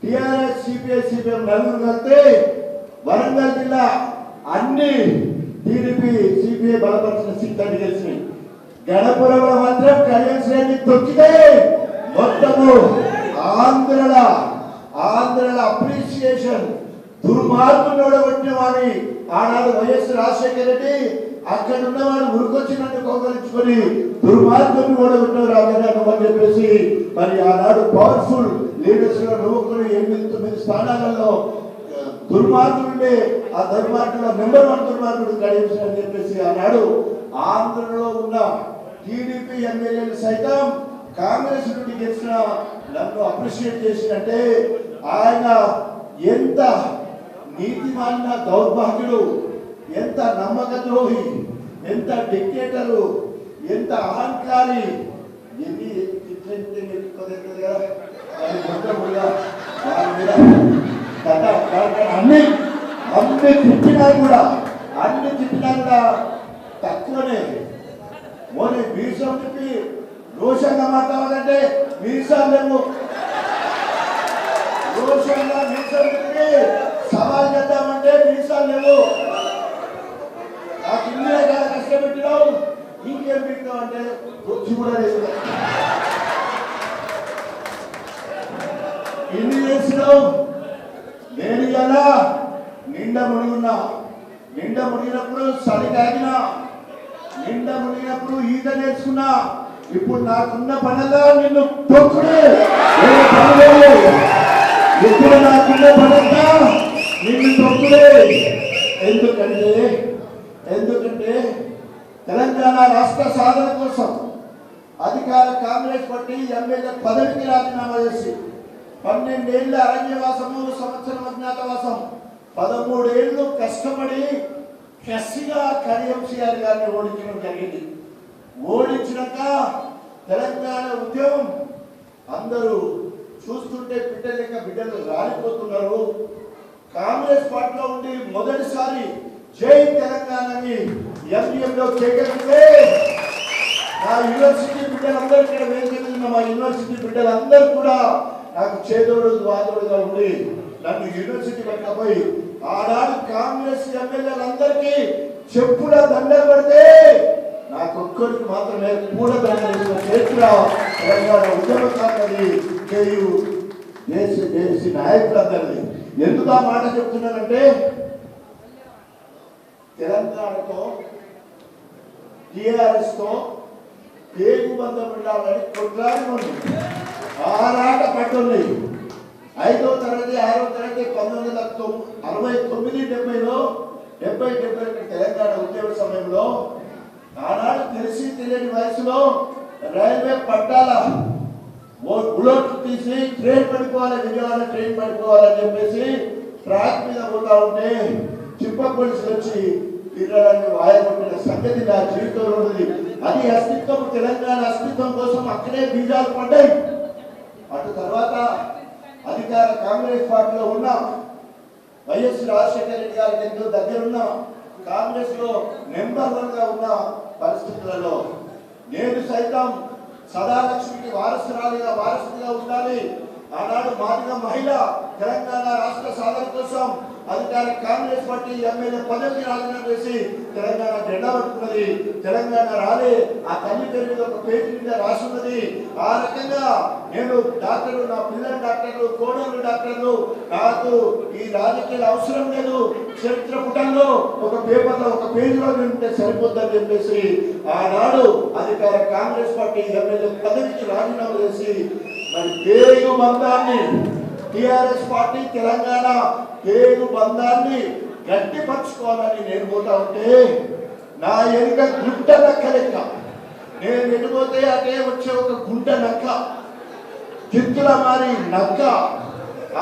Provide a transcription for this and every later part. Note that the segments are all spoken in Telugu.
టిఆర్ఎస్ సిపిఐ సిపిఎం నలుగురు కలిస్తే వరంగల్ జిల్లా అన్ని టీడీపీ సిపిఐ బలపరిచిన సీట్లన్నీ గెలిచినాయి. గణపురంలో మాత్రం కళ్యాణ్ శ్రేణి తొక్కితే మొత్తము ఆంధ్రల అప్రిసియేషన్ దుర్మార్గులు ఓడగొట్టిన వాడి ఆనాడు వైఎస్ రాజశేఖర రెడ్డి అక్కడ ఉన్నవాడు ఉరికొచ్చినట్టు కౌగలించుకొని దుర్మార్గులు ఓడగొట్టినవారు అని చెప్పేసి మరి ఆనాడు పవర్ఫుల్ లీడర్స్ లో నవ్వుకుని 8-9 స్థానాలలో దుర్మార్గులుండే ఆ దుర్మార్గుల నెంబర్ 1 దుర్మార్గుడు కళ్యాణ్ అని చెప్పేసి ఆనాడు ఆంధ్రలో ఉన్న టీడీపీ ఎమ్మెల్యేలు సైతం కాంగ్రెస్ నుండి గెలిచిన నన్ను అప్రిషియేట్ చేసినట్టే ఆయన ఎంత నీతిమాలిన దౌర్భాగ్యుడు, ఎంత నమ్మక ద్రోహి, ఎంత డిక్టేటరు, ఎంత అహంకారి. ఎన్ని అన్ని తిట్టినా కూడా తక్కువనే. మోని మీసం తిప్పి రోషంగా మాట్లాడాలంటే మీసాలు లేవు. రోషంగా మీసం తిప్పి సవాల్ చేద్దామంటే మీసాలు లేవు. నాకు ఇన్ని రకాల కష్టపెట్టినావు, ఇంకేం పెట్టినావు అంటే వచ్చి కూడా లేదు. ఇన్ని చేసినావు. నేను ఇలా నిండా మునిగినప్పుడు చలి తాగినా, నిండా మునిగినప్పుడు ఈత నేర్చుకున్నా. ఇప్పుడు నాకున్న పనగా నిన్ను తొక్కుడే. ఇప్పుడు నాకున్న పనగా నిన్ను తొక్కుడే. ఎందుకంటే తెలంగాణ రాష్ట్ర సాధన కోసం అధికార కాంగ్రెస్ పార్టీ ఎమ్మెల్యే పదవికి రాజీనామా చేసి 12 ఏళ్ల అరణ్యవాసము, సంవత్సరం అజ్ఞాతవాసం, 13 ఏళ్లు కష్టపడి కసిగా కడియంసీఆర్ గారిని ఓడించడం జరిగింది. ఓడించినాక తెలంగాణ ఉద్యమం అందరూ చూస్తుంటే బిడ్డలు రాలిపోతున్నారు. కాంగ్రెస్ పార్టీలో ఉండి మొదటిసారి జై తెలంగాణని ఎంపీఎంలో చేయగలిగితే నా యూనివర్సిటీ బిడ్డలందరూ ఇక్కడ వేదిక మా యూనివర్సిటీ బిడ్డలందరూ కూడా నాకు చేదోడు వాదోడుగా ఉండి నన్ను యూనివర్సిటీ పట్టకపోయి ఆనాడు కాంగ్రెస్ ఎమ్మెల్యేలందరికీ చెప్పుల దండ పడితే నాకొక్కరికి మాత్రమే కూడా దండ చేతుల తెలంగాణ ఉద్యమకారులని కేయు దేశీ నాయకులందరినీ. ఎందుకు ఆ మాట చెప్తున్నానంటే తెలంగాణతో టిఆర్ఎస్ తో పేగు బంధం ఉండాలని కొట్లాడి ఉంది. ఆరాట పట్టుంది. 5వ తరగతి 6వ తరగతి 1969-70లో 70 తెలంగాణ ఉద్యమ సమయంలో ఆనాడు తెలిసి తెలియని వయసులో రైల్వే పట్టాల బుల్లెట్ తీసి ట్రైన్ పడిపోవాలి, విజయవాడ ట్రైన్ పడిపోవాలని చెప్పేసి ట్రాక్ మీద పోతా ఉంటే చిప్ప పోలీసులు వచ్చి తీరాన్ని వాయగొట్టిన సంగతి నా జీవితంలో ఉన్నది. అది అస్తిత్వం, తెలంగాణ అస్తిత్వం కోసం అక్కడే బీజాలు పడ్డాయి. అటు తర్వాత అధికార కాంగ్రెస్ పార్టీలో ఉన్న వైఎస్ రాజశేఖర రెడ్డి గారికి ఎంతో దగ్గరున్న కాంగ్రెస్ లో నెంబర్ 1 గా ఉన్న పరిస్థితులలో నేను సైతం సదాలక్ష్మికి వారసుడిగా ఉండాలి. ఆనాడు మాదిగ మహిళ తెలంగాణ రాష్ట్ర సాధన కోసం అధికార కాంగ్రెస్ పార్టీ ఎమ్మెల్యే పదవికి రాజీనామా చేసి తెలంగాణ జెండా పట్టుకున్నది. తెలంగాణ రాలే, ఆ తల్లి పేరు మీద ఒక పేజీ మీద రాసున్నది. ఆ రకంగా నేను డాక్టర్లు, నా పిల్లల డాక్టర్లు, కోడళ్ళు డాక్టర్లు, నాకు ఈ రాజకీయాలు అవసరం లేదు, చరిత్ర పుటంలో ఒక పేపర్లో ఒక పేజీలో ఉంటే సరిపోద్దని చెప్పేసి ఆనాడు అధికార కాంగ్రెస్ పార్టీ ఎమ్మెల్యే పదవికి రాజీనామా చేసి మరి పేరు బంధాన్ని టిఆర్ఎస్ పార్టీ తెలంగాణ పేరు బంధాన్ని గట్టిపరచుకోవాలని నేను పోతా ఉంటే నా ఎనుక గుంట నక్క లెక్క నేను వెళ్ళిపోతే అటే వచ్చే ఒక గుంట నక్క, జిత్తుల మారి నక్క,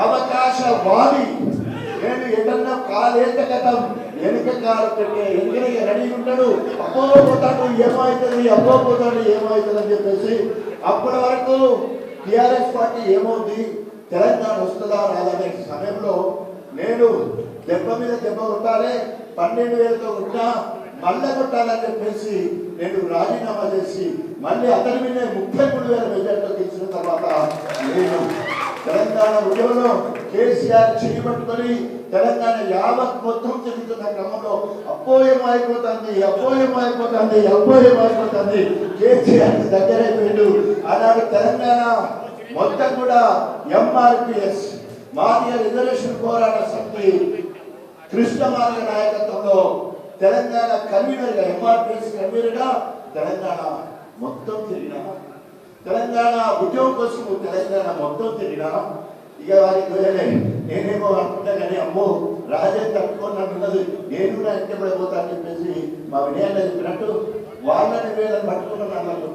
అవకాశవాది. నేను ఏదన్నా కాలేత కథం వెనుక కాలు పెట్టే ఎదుగునే రెడీ ఉంటాడు. అపోపోతాడు ఏమవుతుంది అని చెప్పేసి అప్పటి వరకు టిఆర్ఎస్ పార్టీ ఏమవుతుంది, తెలంగాణ వస్తుందా రాదనే సమయంలో నేను దెబ్బ మీద దెబ్బ కొట్టాలి, 12,000తో కొట్టా మళ్ళీ కొట్టాలని చెప్పేసి నేను రాజీనామా చేసి మళ్ళీ అతని మీద 33,000 మెజార్టీతో గెలిచిన తర్వాత నేను తెలంగాణ తెలంగాణ ఉద్యమంలో కేసీఆర్ చేయబట్టుకొని తెలంగాణ యావత్ మొత్తం తిరుగుతున్న క్రమంలో అపోయమైపోతుంది కేసీఆర్ దగ్గరైపోయిండు. ఆనాడు తెలంగాణ మొత్తం కూడా ఎంఆర్పిఎస్ మాదిగ రిజర్వేషన్ పోరాట సమితి కృష్ణమాదిగ నాయకత్వంలో తెలంగాణ కన్వీనర్గా ఎంఆర్పిఎస్ కన్వీనర్గా తెలంగాణ మొత్తం తిరిగినా, తెలంగాణ ఉద్యోగం కోసం తెలంగాణ మొత్తం తిరిగినా. ఇక వారికి నేనేమో అనుకుంటా కానీ అమ్మో రాజే తట్టుకున్నట్టున్నది, నేను కూడా ఇంటి పడిపోతా అని చెప్పేసి మా వినయాన్ని చెప్పినట్టు వాళ్ళని వేళను పట్టుకున్న నాకు